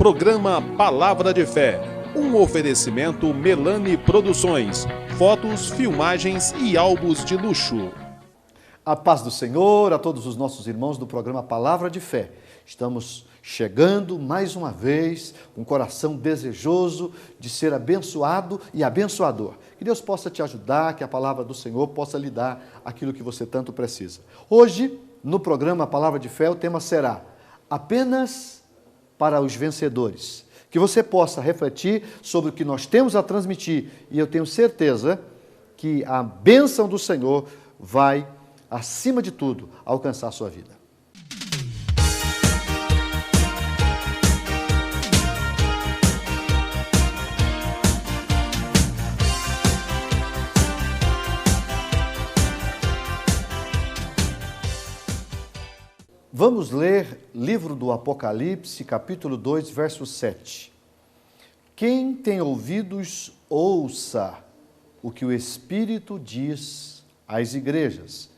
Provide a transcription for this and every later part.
Programa Palavra de Fé, um oferecimento Melani Produções, fotos, filmagens e álbuns de luxo. A paz do Senhor a todos os nossos irmãos do programa Palavra de Fé. Estamos chegando mais uma vez com um coração desejoso de ser abençoado e abençoador. Que Deus possa te ajudar, que a palavra do Senhor possa lhe dar aquilo que você tanto precisa. Hoje, no programa Palavra de Fé, o tema será apenas para os vencedores. Que você possa refletir sobre o que nós temos a transmitir e eu tenho certeza que a bênção do Senhor vai, acima de tudo, alcançar a sua vida. Vamos ler livro do Apocalipse, capítulo 2, verso 7. Quem tem ouvidos, ouça o que o Espírito diz às igrejas.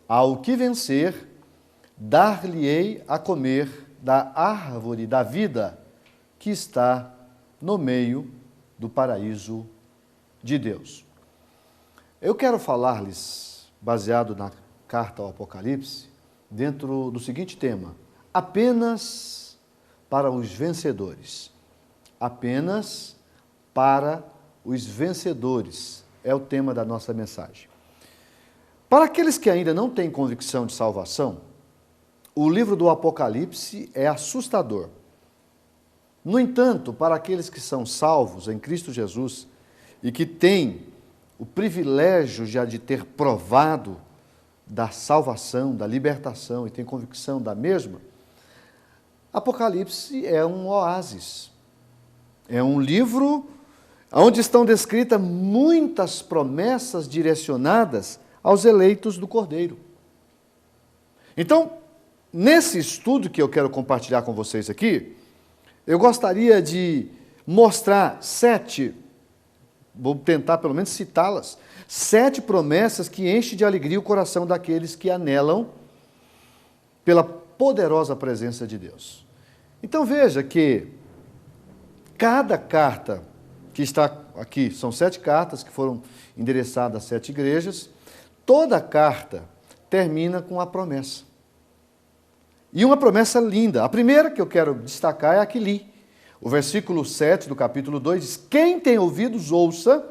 Ao que vencer, dar-lhe-ei a comer da árvore da vida que está no meio do paraíso de Deus. Eu quero falar-lhes, baseado na carta ao Apocalipse, dentro do seguinte tema: apenas para os vencedores. Apenas para os vencedores é o tema da nossa mensagem. Para aqueles que ainda não têm convicção de salvação, o livro do Apocalipse é assustador. No entanto, para aqueles que são salvos em Cristo Jesus e que têm o privilégio já de ter provado da salvação, da libertação e têm convicção da mesma, Apocalipse é um oásis. É um livro onde estão descritas muitas promessas direcionadas aos eleitos do Cordeiro. Então, nesse estudo que eu quero compartilhar com vocês aqui, eu gostaria de mostrar 7, vou tentar pelo menos citá-las, 7 promessas que enchem de alegria o coração daqueles que anelam pela poderosa presença de Deus. Então veja que cada carta que está aqui, são 7 cartas que foram endereçadas a 7 igrejas, toda carta termina com uma promessa. E uma promessa linda. A primeira que eu quero destacar é a que li. O versículo 7 do capítulo 2 diz: quem tem ouvidos, ouça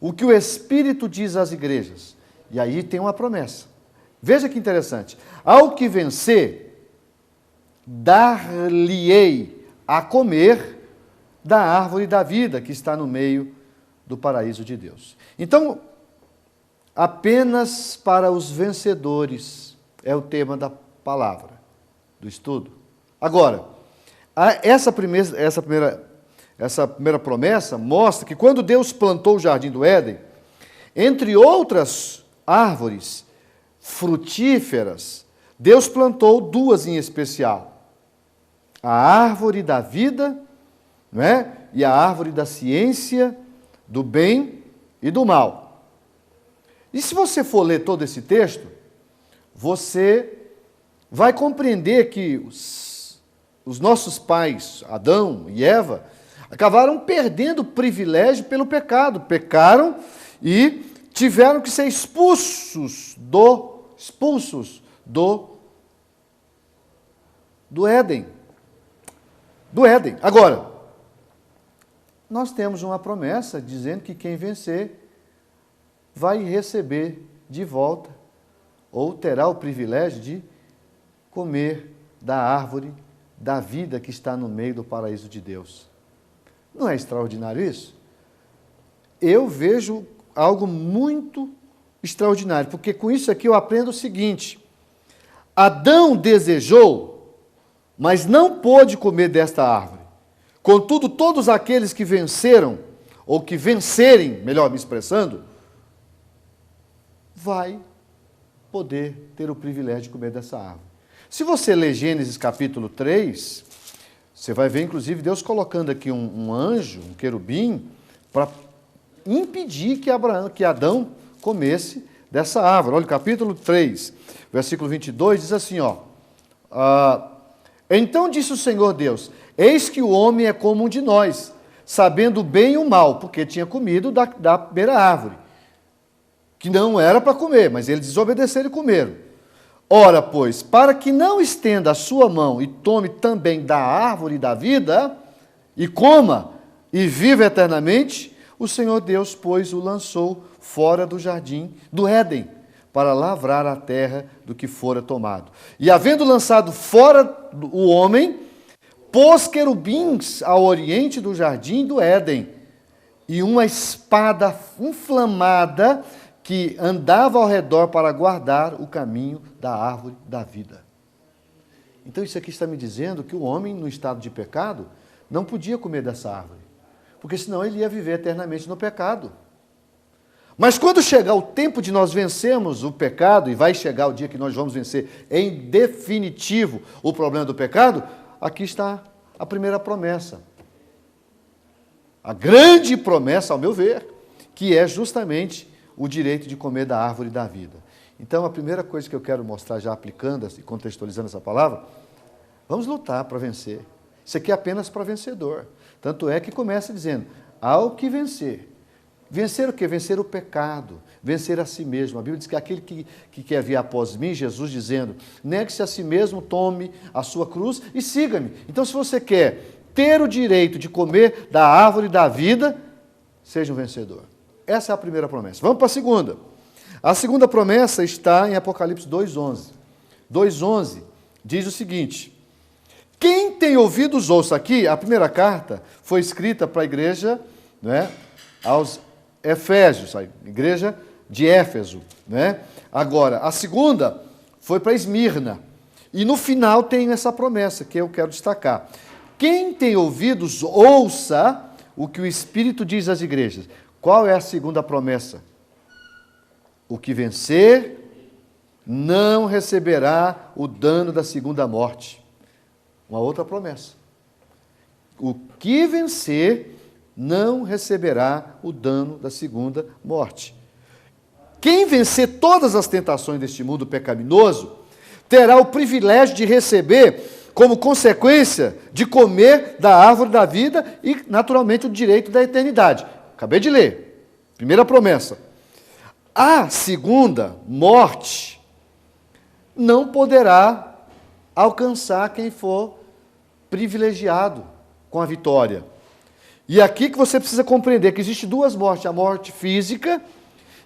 o que o Espírito diz às igrejas. E aí tem uma promessa. Veja que interessante. Ao que vencer, dar-lhe-ei a comer da árvore da vida que está no meio do paraíso de Deus. Então, apenas para os vencedores é o tema da palavra, do estudo. Agora, essa primeira promessa mostra que quando Deus plantou o jardim do Éden, entre outras árvores frutíferas, Deus plantou 2 em especial: a árvore da vida, não é? E a árvore da ciência, do bem e do mal. E se você for ler todo esse texto, você vai compreender que os nossos pais, Adão e Eva, acabaram perdendo o privilégio pelo pecado. Pecaram e tiveram que ser expulsos do Éden. Do Éden. Agora, nós temos uma promessa dizendo que quem vencer vai receber de volta, ou terá o privilégio de comer da árvore da vida que está no meio do paraíso de Deus. Não é extraordinário isso? Eu vejo algo muito extraordinário, porque com isso aqui eu aprendo o seguinte: Adão desejou, mas não pôde comer desta árvore. Contudo, todos aqueles que venceram, ou que vencerem, melhor me expressando, vai poder ter o privilégio de comer dessa árvore. Se você ler Gênesis capítulo 3, você vai ver, inclusive, Deus colocando aqui um anjo, um querubim, para impedir que Adão comesse dessa árvore. Olha o capítulo 3, versículo 22, diz assim, Então disse o Senhor Deus: eis que o homem é como um de nós, sabendo o bem e o mal, porque tinha comido da primeira árvore, que não era para comer, mas eles desobedeceram e comeram. Ora, pois, para que não estenda a sua mão e tome também da árvore da vida, e coma, e viva eternamente, o Senhor Deus, pois, o lançou fora do jardim do Éden, para lavrar a terra do que fora tomado. E havendo lançado fora o homem, pôs querubins ao oriente do jardim do Éden, e uma espada inflamada que andava ao redor para guardar o caminho da árvore da vida. Então isso aqui está me dizendo que o homem, no estado de pecado, não podia comer dessa árvore, porque senão ele ia viver eternamente no pecado. Mas quando chegar o tempo de nós vencermos o pecado, e vai chegar o dia que nós vamos vencer em definitivo o problema do pecado, aqui está a primeira promessa. A grande promessa, ao meu ver, que é justamente o direito de comer da árvore da vida. Então, a primeira coisa que eu quero mostrar, já aplicando e contextualizando essa palavra, vamos lutar para vencer. Isso aqui é apenas para vencedor. Tanto é que começa dizendo, ao que vencer. Vencer o quê? Vencer o pecado, vencer a si mesmo. A Bíblia diz que aquele que quer vir após mim, Jesus dizendo, negue-se a si mesmo, tome a sua cruz e siga-me. Então, se você quer ter o direito de comer da árvore da vida, seja um vencedor. Essa é a primeira promessa. Vamos para a segunda. A segunda promessa está em Apocalipse 2:11. 2:11 diz o seguinte, quem tem ouvidos ouça. Aqui, a primeira carta foi escrita para a igreja, né, aos Efésios, a igreja de Éfeso, né? Agora, a segunda foi para Esmirna. E no final tem essa promessa que eu quero destacar. Quem tem ouvidos, ouça o que o Espírito diz às igrejas. Qual é a segunda promessa? O que vencer não receberá o dano da segunda morte. Uma outra promessa. O que vencer não receberá o dano da segunda morte. Quem vencer todas as tentações deste mundo pecaminoso, terá o privilégio de receber, como consequência, de comer da árvore da vida e, naturalmente, o direito da eternidade. Acabei de ler. Primeira promessa. A segunda morte não poderá alcançar quem for privilegiado com a vitória. E aqui que você precisa compreender que existe duas mortes, a morte física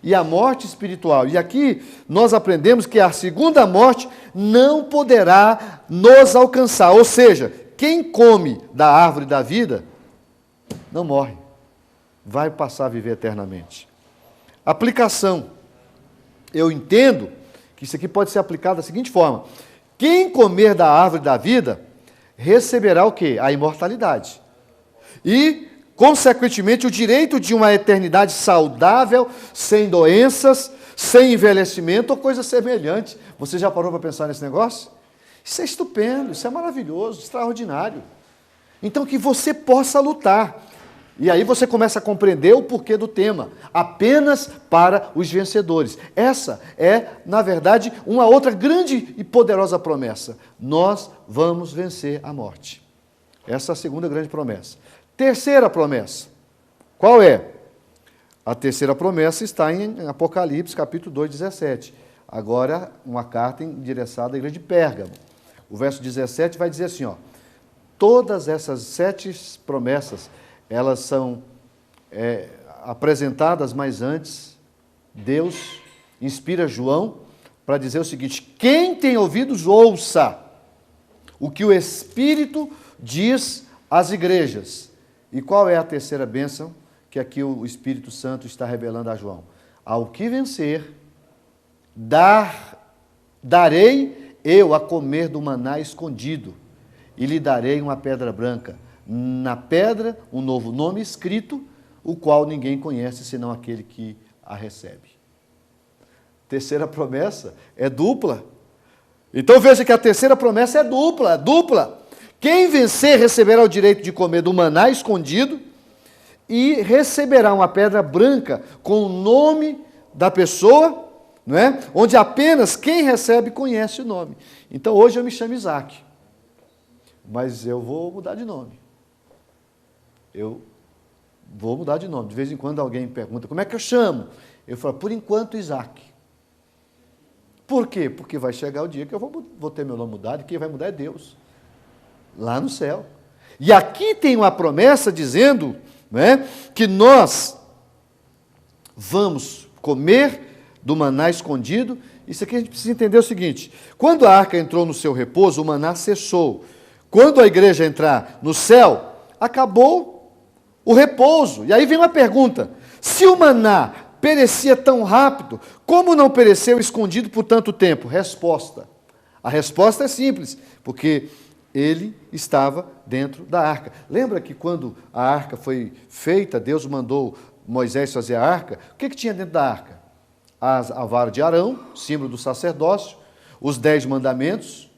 e a morte espiritual. E aqui nós aprendemos que a segunda morte não poderá nos alcançar. Ou seja, quem come da árvore da vida não morre, vai passar a viver eternamente. Aplicação. Eu entendo que isso aqui pode ser aplicado da seguinte forma. Quem comer da árvore da vida receberá o quê? A imortalidade. E, consequentemente, o direito de uma eternidade saudável, sem doenças, sem envelhecimento ou coisa semelhante. Você já parou para pensar nesse negócio? Isso é estupendo, isso é maravilhoso, extraordinário. Então, que você possa lutar. E aí você começa a compreender o porquê do tema. Apenas para os vencedores. Essa é, na verdade, uma outra grande e poderosa promessa. Nós vamos vencer a morte. Essa é a segunda grande promessa. Terceira promessa. Qual é? A terceira promessa está em Apocalipse, capítulo 2, 17. Agora, uma carta endereçada à igreja de Pérgamo. O verso 17 vai dizer assim, ó, todas essas 7 promessas, elas são apresentadas, mas antes, Deus inspira João para dizer o seguinte, quem tem ouvidos, ouça o que o Espírito diz às igrejas. E qual é a terceira bênção que aqui o Espírito Santo está revelando a João? Ao que vencer, darei eu a comer do maná escondido, e lhe darei uma pedra branca. Na pedra, um novo nome escrito, o qual ninguém conhece, senão aquele que a recebe. Terceira promessa é dupla. Então veja que a terceira promessa é dupla. Quem vencer receberá o direito de comer do maná escondido e receberá uma pedra branca com o nome da pessoa, não é? Onde apenas quem recebe conhece o nome. Então hoje eu me chamo Isaac. mas eu vou mudar de nome. Eu vou mudar de nome. De vez em quando alguém me pergunta, como é que eu chamo? Eu falo, por enquanto, Isaac. Por quê? Porque vai chegar o dia que eu vou ter meu nome mudado e quem vai mudar é Deus, lá no céu. E aqui tem uma promessa dizendo, né, que nós vamos comer do maná escondido. Isso aqui a gente precisa entender o seguinte, quando a arca entrou no seu repouso, o maná cessou. Quando a igreja entrar no céu, acabou o repouso. E aí vem uma pergunta, se o maná perecia tão rápido, como não pereceu escondido por tanto tempo? Resposta. A resposta é simples, porque ele estava dentro da arca. Lembra que quando a arca foi feita, Deus mandou Moisés fazer a arca? O que tinha dentro da arca? A vara de Arão, símbolo do sacerdócio, os 10 mandamentos,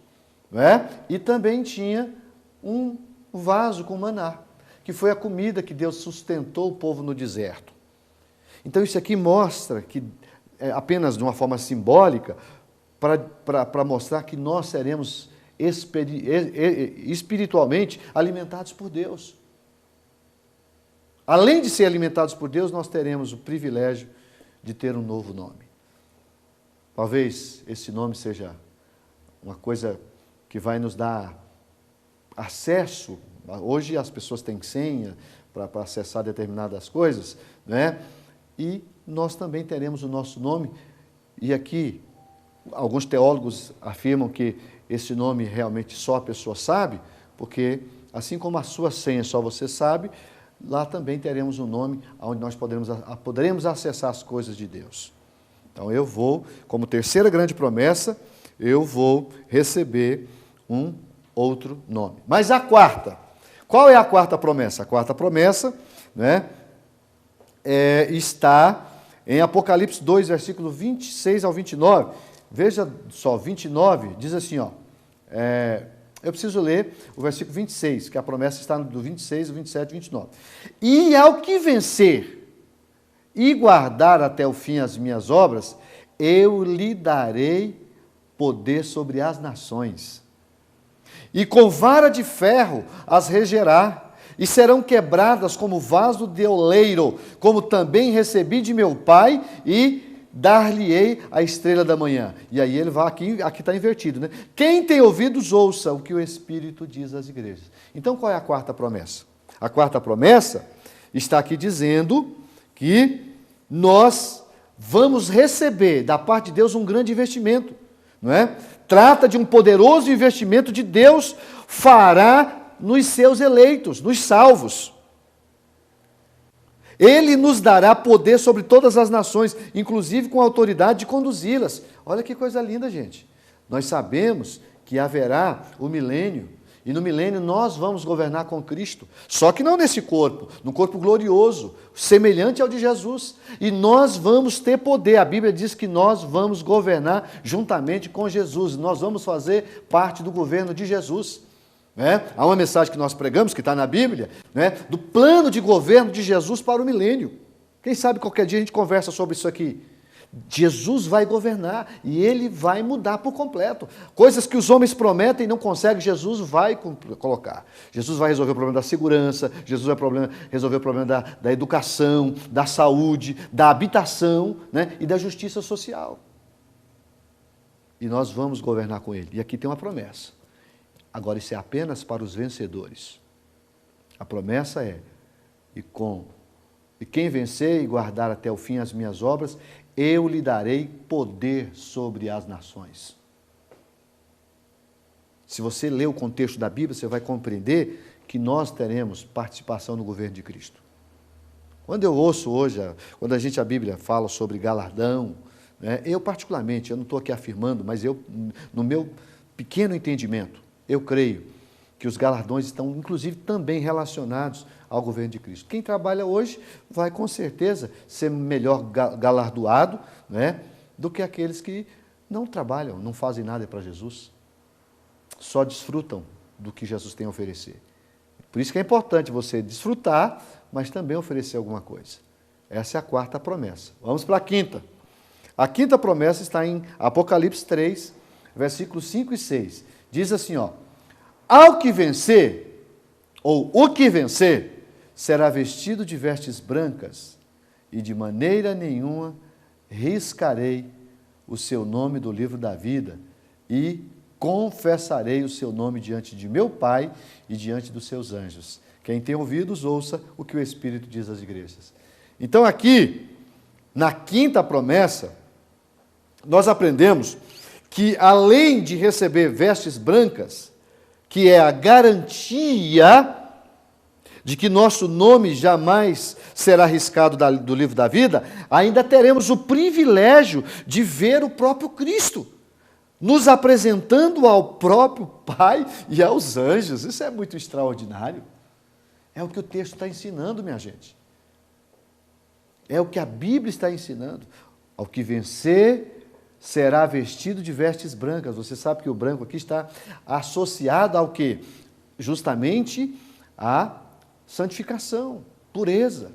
né? E também tinha um vaso com maná, que foi a comida que Deus sustentou o povo no deserto. Então isso aqui mostra que, apenas de uma forma simbólica, para mostrar que nós seremos espiritualmente alimentados por Deus. Além de ser alimentados por Deus, nós teremos o privilégio de ter um novo nome. Talvez esse nome seja uma coisa que vai nos dar acesso. Hoje as pessoas têm senha para acessar determinadas coisas, né? E nós também teremos o nosso nome. E aqui, alguns teólogos afirmam que esse nome realmente só a pessoa sabe, porque assim como a sua senha só você sabe, lá também teremos um nome onde nós poderemos acessar as coisas de Deus. Então eu vou, como terceira grande promessa, eu vou receber um outro nome. Mas a quarta, qual é a quarta promessa? A quarta promessa, né, está em Apocalipse 2, versículo 26 ao 29. Veja só, 29 diz assim, ó, eu preciso ler o versículo 26, que a promessa está do 26, 27 e 29. E ao que vencer e guardar até o fim as minhas obras, eu lhe darei poder sobre as nações. E com vara de ferro as regerá, e serão quebradas como vaso de oleiro, como também recebi de meu Pai, e dar-lhe-ei a estrela da manhã. E aí ele vai, aqui está invertido, né? Quem tem ouvidos, ouça o que o Espírito diz às igrejas. Então qual é a quarta promessa? A quarta promessa está aqui dizendo que nós vamos receber da parte de Deus um grande investimento, não é? Trata de um poderoso investimento de Deus, fará nos seus eleitos, nos salvos. Ele nos dará poder sobre todas as nações, inclusive com a autoridade de conduzi-las. Olha que coisa linda, gente. Nós sabemos que haverá o milênio, e no milênio nós vamos governar com Cristo, só que não nesse corpo, no corpo glorioso, semelhante ao de Jesus. E nós vamos ter poder. A Bíblia diz que nós vamos governar juntamente com Jesus, nós vamos fazer parte do governo de Jesus. Há uma mensagem que nós pregamos, que está na Bíblia, do plano de governo de Jesus para o milênio. Quem sabe qualquer dia a gente conversa sobre isso aqui. Jesus vai governar e Ele vai mudar por completo. Coisas que os homens prometem e não conseguem, Jesus vai colocar. Jesus vai resolver o problema da segurança, Jesus vai resolver o problema da educação, da saúde, da habitação, e da justiça social. E nós vamos governar com Ele. E aqui tem uma promessa. Agora, isso é apenas para os vencedores. A promessa é, e quem vencer e guardar até o fim as minhas obras, eu lhe darei poder sobre as nações. Se você ler o contexto da Bíblia, você vai compreender que nós teremos participação no governo de Cristo. Quando eu ouço hoje, quando a Bíblia fala sobre galardão, eu particularmente, eu não estou aqui afirmando, mas eu, no meu pequeno entendimento, eu creio que os galardões estão, inclusive, também relacionados ao governo de Cristo. Quem trabalha hoje vai, com certeza, ser melhor galardoado, do que aqueles que não trabalham, não fazem nada para Jesus. Só desfrutam do que Jesus tem a oferecer. Por isso que é importante você desfrutar, mas também oferecer alguma coisa. Essa é a quarta promessa. Vamos para a quinta. A quinta promessa está em Apocalipse 3, versículos 5 e 6. Diz assim, Ao que vencer, ou o que vencer, será vestido de vestes brancas, e de maneira nenhuma riscarei o seu nome do livro da vida, e confessarei o seu nome diante de meu Pai e diante dos seus anjos. Quem tem ouvidos, ouça o que o Espírito diz às igrejas. Então aqui, na quinta promessa, nós aprendemos que além de receber vestes brancas, que é a garantia de que nosso nome jamais será riscado do livro da vida, ainda teremos o privilégio de ver o próprio Cristo, nos apresentando ao próprio Pai e aos anjos. Isso é muito extraordinário. É o que o texto está ensinando, minha gente. É o que a Bíblia está ensinando. Ao que vencer, será vestido de vestes brancas. Você sabe que o branco aqui está associado ao quê? Justamente à santificação, pureza.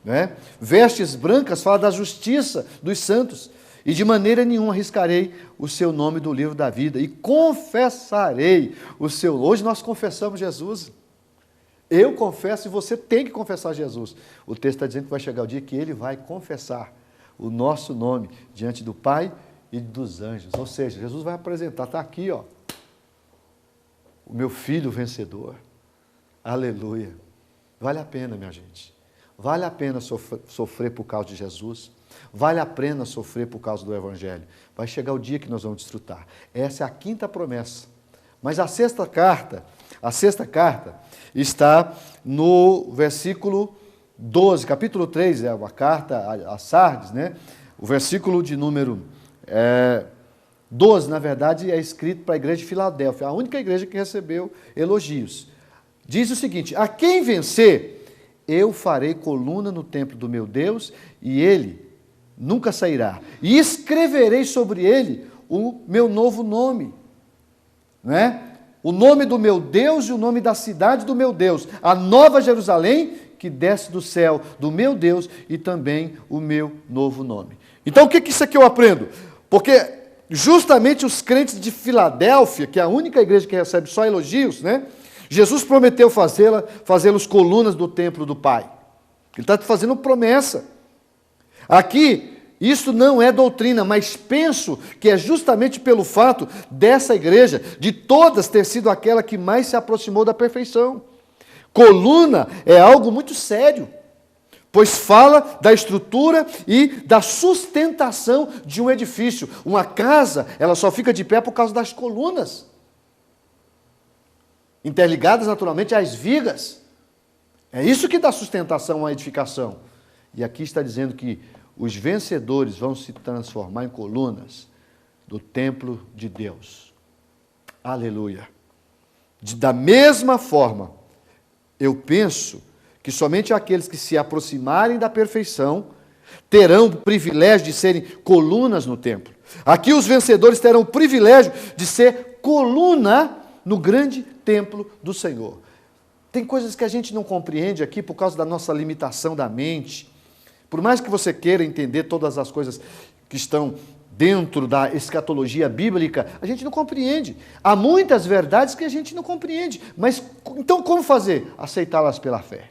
Né? Vestes brancas fala da justiça dos santos. E de maneira nenhuma arriscarei o seu nome do livro da vida. E confessarei o seu... Hoje nós confessamos Jesus. Eu confesso e você tem que confessar Jesus. O texto está dizendo que vai chegar o dia que ele vai confessar o nosso nome diante do Pai e dos anjos. Ou seja, Jesus vai apresentar, está aqui, ó, o meu filho vencedor. Aleluia. Vale a pena, minha gente. Vale a pena sofrer por causa de Jesus. Vale a pena sofrer por causa do Evangelho. Vai chegar o dia que nós vamos desfrutar. Essa é a quinta promessa. Mas a sexta carta está no versículo 12, capítulo 3, é uma carta a Sardes, né? O versículo de número 12, na verdade, é escrito para a igreja de Filadélfia, a única igreja que recebeu elogios. Diz o seguinte: a quem vencer, eu farei coluna no templo do meu Deus, e ele nunca sairá. E escreverei sobre ele o meu novo nome, né? O nome do meu Deus e o nome da cidade do meu Deus, a nova Jerusalém que desce do céu do meu Deus, e também o meu novo nome. Então o que isso aqui eu aprendo? Porque justamente os crentes de Filadélfia, que é a única igreja que recebe só elogios, né? Jesus prometeu fazê-los colunas do templo do Pai. Ele está fazendo promessa. Aqui, isso não é doutrina, mas penso que é justamente pelo fato dessa igreja, de todas, ter sido aquela que mais se aproximou da perfeição. Coluna é algo muito sério, pois fala da estrutura e da sustentação de um edifício. Uma casa, ela só fica de pé por causa das colunas, interligadas naturalmente às vigas. É isso que dá sustentação à edificação. E aqui está dizendo que os vencedores vão se transformar em colunas do templo de Deus. Aleluia. Da mesma forma, eu penso que somente aqueles que se aproximarem da perfeição terão o privilégio de serem colunas no templo. Aqui os vencedores terão o privilégio de ser coluna no grande templo do Senhor. Tem coisas que a gente não compreende aqui por causa da nossa limitação da mente. Por mais que você queira entender todas as coisas que estão dentro da escatologia bíblica, a gente não compreende. Há muitas verdades que a gente não compreende. Mas, então, como fazer? Aceitá-las pela fé.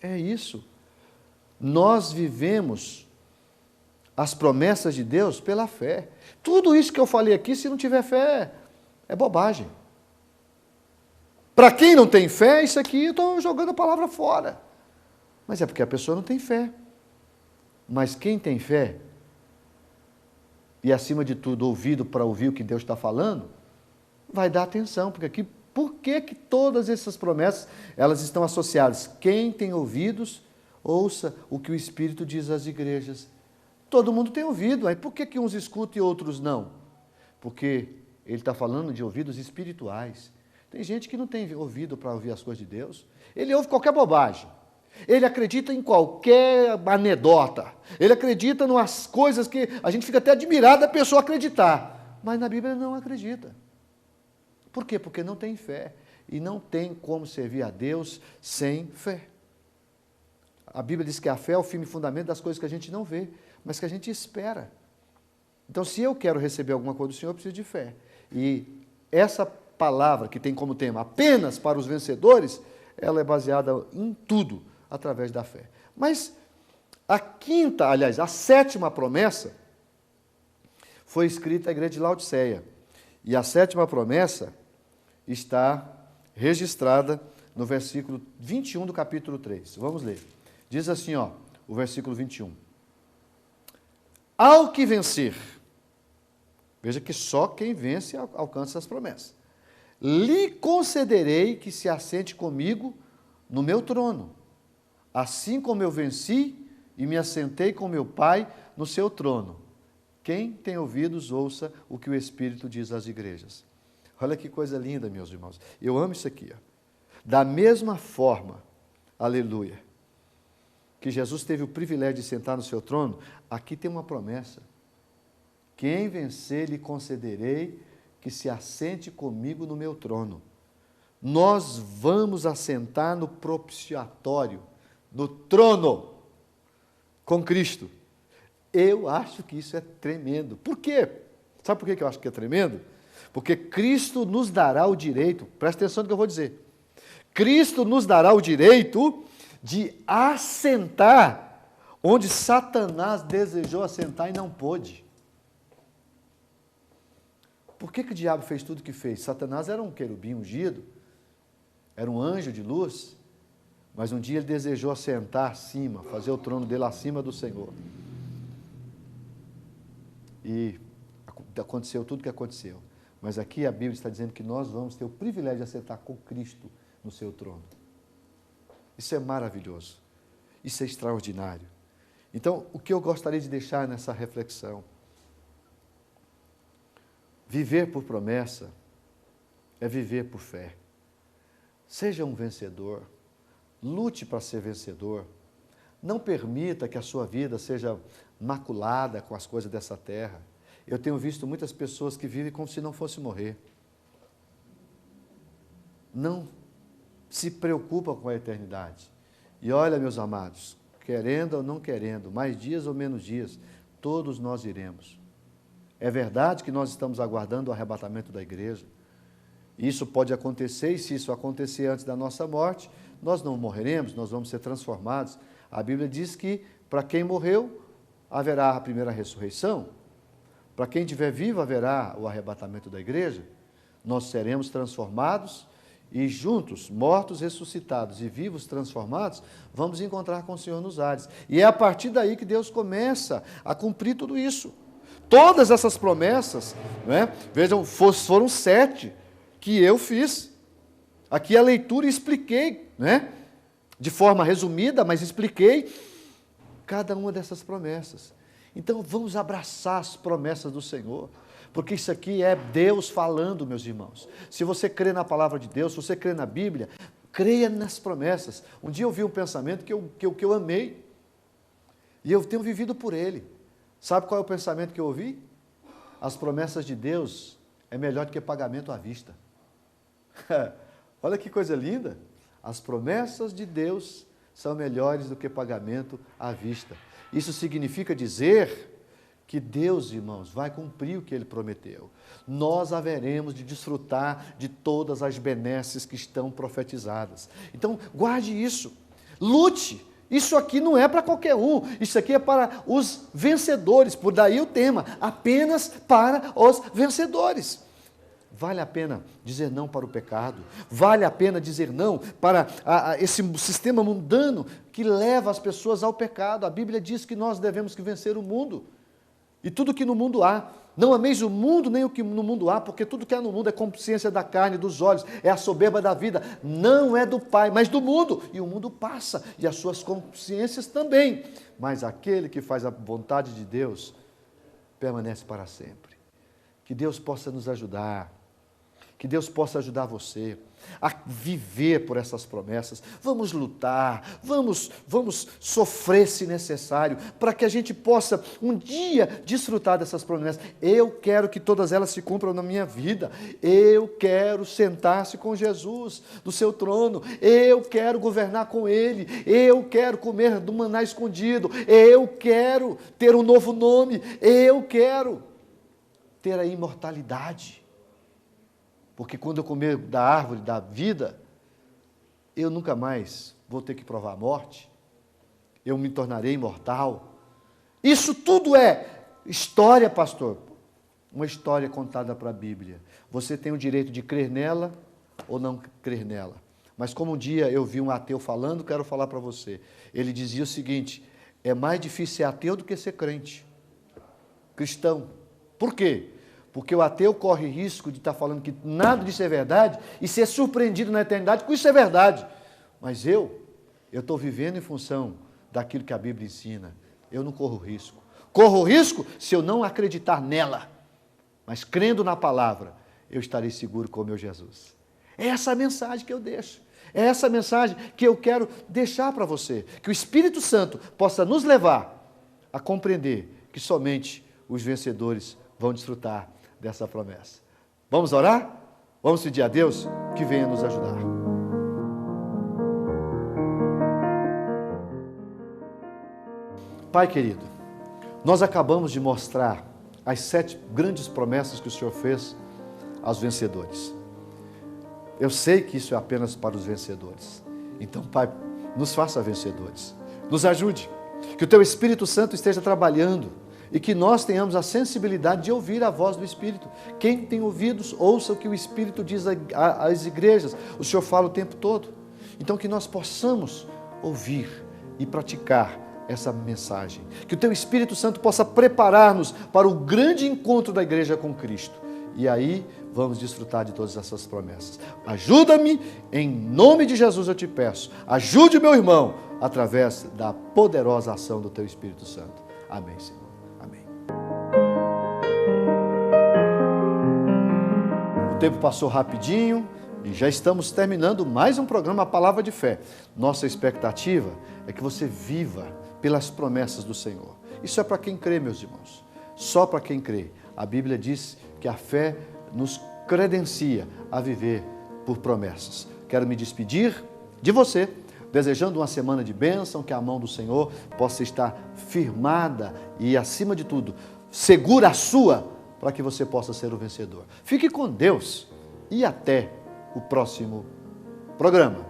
É isso. Nós vivemos as promessas de Deus pela fé. Tudo isso que eu falei aqui, se não tiver fé, é bobagem. Para quem não tem fé, isso aqui eu estou jogando a palavra fora. Mas é porque a pessoa não tem fé. Mas quem tem fé, e acima de tudo ouvido para ouvir o que Deus está falando, vai dar atenção, porque aqui, por que todas essas promessas, elas estão associadas? Quem tem ouvidos, ouça o que o Espírito diz às igrejas. Todo mundo tem ouvido, aí por que uns escutam e outros não? Porque ele está falando de ouvidos espirituais. Tem gente que não tem ouvido para ouvir as coisas de Deus. Ele ouve qualquer bobagem. Ele acredita em qualquer anedota. Ele acredita em umas coisas que a gente fica até admirado da pessoa acreditar. Mas na Bíblia não acredita. Por quê? Porque não tem fé. E não tem como servir a Deus sem fé. A Bíblia diz que a fé é o firme fundamento das coisas que a gente não vê, mas que a gente espera. Então, se eu quero receber alguma coisa do Senhor, eu preciso de fé. E essa palavra, que tem como tema apenas para os vencedores, ela é baseada em tudo, através da fé. Mas a sétima promessa foi escrita à igreja de Laodiceia. E a sétima promessa está registrada no versículo 21 do capítulo 3. Vamos ler. Diz assim, o versículo 21. Ao que vencer, veja que só quem vence alcança as promessas. Lhe concederei que se assente comigo no meu trono, assim como eu venci e me assentei com meu Pai no seu trono. Quem tem ouvidos, ouça o que o Espírito diz às igrejas. Olha que coisa linda, meus irmãos. Eu amo isso aqui. Da mesma forma, aleluia, que Jesus teve o privilégio de sentar no seu trono, aqui tem uma promessa. Quem vencer, lhe concederei que se assente comigo no meu trono. Nós vamos assentar no propiciatório, no trono, com Cristo. Eu acho que isso é tremendo. Por quê? Sabe por que eu acho que é tremendo? Porque Cristo nos dará o direito, presta atenção no que eu vou dizer, Cristo nos dará o direito de assentar onde Satanás desejou assentar e não pôde. Por que o diabo fez tudo o que fez? Satanás era um querubim ungido, era um anjo de luz, mas um dia ele desejou assentar acima, fazer o trono dele acima do Senhor. E aconteceu tudo o que aconteceu. Mas aqui a Bíblia está dizendo que nós vamos ter o privilégio de assentar com Cristo no seu trono. Isso é maravilhoso. Isso é extraordinário. Então, o que eu gostaria de deixar nessa reflexão? Viver por promessa é viver por fé. Seja um vencedor. Lute para ser vencedor. Não permita que a sua vida seja maculada com as coisas dessa terra. Eu tenho visto muitas pessoas que vivem como se não fosse morrer. Não se preocupam com a eternidade. E olha, meus amados, querendo ou não querendo, mais dias ou menos dias, todos nós iremos. É verdade que nós estamos aguardando o arrebatamento da igreja. Isso pode acontecer, e se isso acontecer antes da nossa morte, nós não morreremos, nós vamos ser transformados. A Bíblia diz que para quem morreu, haverá a primeira ressurreição. Para quem estiver vivo, haverá o arrebatamento da igreja. Nós seremos transformados e juntos, mortos, ressuscitados e vivos transformados, vamos encontrar com o Senhor nos ares. E é a partir daí que Deus começa a cumprir tudo isso. Todas essas promessas, vejam, foram 7 que eu fiz. Aqui a leitura expliquei, de forma resumida, mas expliquei cada uma dessas promessas. Então vamos abraçar as promessas do Senhor, porque isso aqui é Deus falando, meus irmãos. Se você crê na palavra de Deus, se você crê na Bíblia, creia nas promessas. Um dia eu vi um pensamento que eu amei, e eu tenho vivido por ele. Sabe qual é o pensamento que eu ouvi? As promessas de Deus é melhor do que pagamento à vista. Olha que coisa linda! As promessas de Deus são melhores do que pagamento à vista. Isso significa dizer que Deus, irmãos, vai cumprir o que Ele prometeu. Nós haveremos de desfrutar de todas as benesses que estão profetizadas. Então, guarde isso. Lute. Isso aqui não é para qualquer um. Isso aqui é para os vencedores. Por daí o tema, apenas para os vencedores. Vale a pena dizer não para o pecado, vale a pena dizer não para esse sistema mundano que leva as pessoas ao pecado. A Bíblia diz que nós devemos vencer o mundo e tudo que no mundo há. Não ameis o mundo nem o que no mundo há, porque tudo que há no mundo é consciência da carne, dos olhos, é a soberba da vida, não é do Pai, mas do mundo. E o mundo passa, e as suas consciências também. Mas aquele que faz a vontade de Deus permanece para sempre. Que Deus possa nos ajudar. Que Deus possa ajudar você a viver por essas promessas. Vamos lutar, vamos sofrer se necessário, para que a gente possa um dia desfrutar dessas promessas. Eu quero que todas elas se cumpram na minha vida. Eu quero sentar-se com Jesus no seu trono. Eu quero governar com Ele. Eu quero comer do maná escondido. Eu quero ter um novo nome. Eu quero ter a imortalidade. porque quando eu comer da árvore da vida, eu nunca mais vou ter que provar a morte, eu me tornarei imortal. Isso tudo é história, pastor. Uma história contada para a Bíblia. Você tem o direito de crer nela ou não crer nela. Mas como um dia eu vi um ateu falando, quero falar para você. Ele dizia o seguinte: é mais difícil ser ateu do que ser crente, cristão. Por quê? Porque o ateu corre risco de estar falando que nada disso é verdade e ser surpreendido na eternidade com isso é verdade. Mas eu estou vivendo em função daquilo que a Bíblia ensina. Eu não corro risco. Corro risco se eu não acreditar nela. Mas crendo na palavra, eu estarei seguro com o meu Jesus. É essa a mensagem que eu deixo. É essa mensagem que eu quero deixar para você. Que o Espírito Santo possa nos levar a compreender que somente os vencedores vão desfrutar dessa promessa. Vamos orar? Vamos pedir a Deus que venha nos ajudar. Pai querido, nós acabamos de mostrar as 7 grandes promessas que o Senhor fez aos vencedores. Eu sei que isso é apenas para os vencedores. Então, Pai, nos faça vencedores. Nos ajude. Que o Teu Espírito Santo esteja trabalhando e que nós tenhamos a sensibilidade de ouvir a voz do Espírito. Quem tem ouvidos, ouça o que o Espírito diz às igrejas. O Senhor fala o tempo todo. Então, que nós possamos ouvir e praticar essa mensagem. Que o Teu Espírito Santo possa preparar-nos para o grande encontro da igreja com Cristo. E aí vamos desfrutar de todas essas promessas. Ajuda-me, em nome de Jesus eu te peço. Ajude o meu irmão através da poderosa ação do Teu Espírito Santo. Amém, Senhor. Amém. O tempo passou rapidinho e já estamos terminando mais um programa, a Palavra de Fé. Nossa expectativa é que você viva pelas promessas do Senhor. Isso é para quem crê, meus irmãos. Só para quem crê. A Bíblia diz que a fé nos credencia a viver por promessas. Quero me despedir de você, desejando uma semana de bênção, que a mão do Senhor possa estar firmada e, acima de tudo, segura a sua, para que você possa ser o vencedor. Fique com Deus e até o próximo programa.